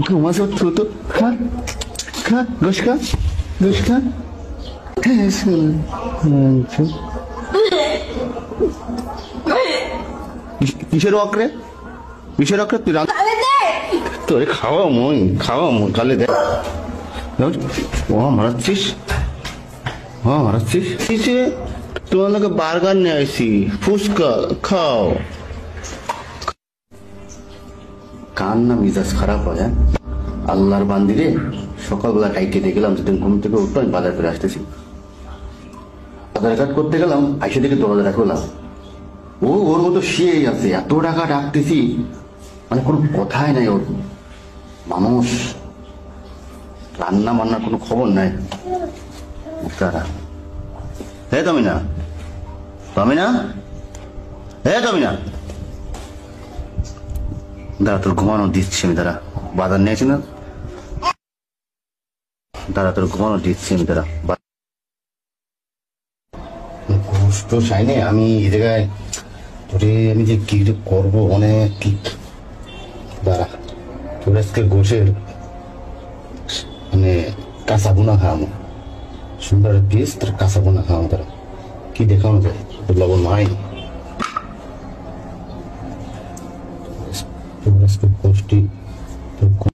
ঘুমাস তো খা খা গোস খা গোস খা কিসের অক্রে কিসের অক্রে তুই তোরে খাওয়া মই কালে দেখ ও মারাচ্ছিস কিসে তোমার লোকে বার্গার নিয়ে আসি ফুচকা খাও কান না মিজাজ খারাপ হয় হ্যাঁ আল্লাহর বান্দিরে সকালবেলা টাইটে দেখলাম যেদিন ঘুম থেকে উঠলো আমি বাজার করে আসতেছি আধার কার্ড করতে গেলাম আইসে দিকে দরজা খোলা ও ওর মতো শুয়েই আছে এত টাকা ডাকতেছি মানে কোনো কথাই নাই ওর মানুষ রান্না বান্নার কোনো খবর নাই তারা হে তামিনা দাঁড়া তোর ঘুমানো দিচ্ছি আমি দাঁড়া বাজার নিয়েছি না দাঁড়া তোর ঘুমানো দিচ্ছি আমি দাঁড়া তো চাইনি আমি এই জায়গায় তোরে আমি যে কি করবো অনেক কি দাঁড়া তোর আজকে গোশের মানে কাঁচা বোনা খাওয়ানো সুন্দর পিস তোর কাঁচা বোনা খাওয়ানো তারা কি দেখানো যায় তোর লবণ মাই তোর আজকে গোষ্ঠী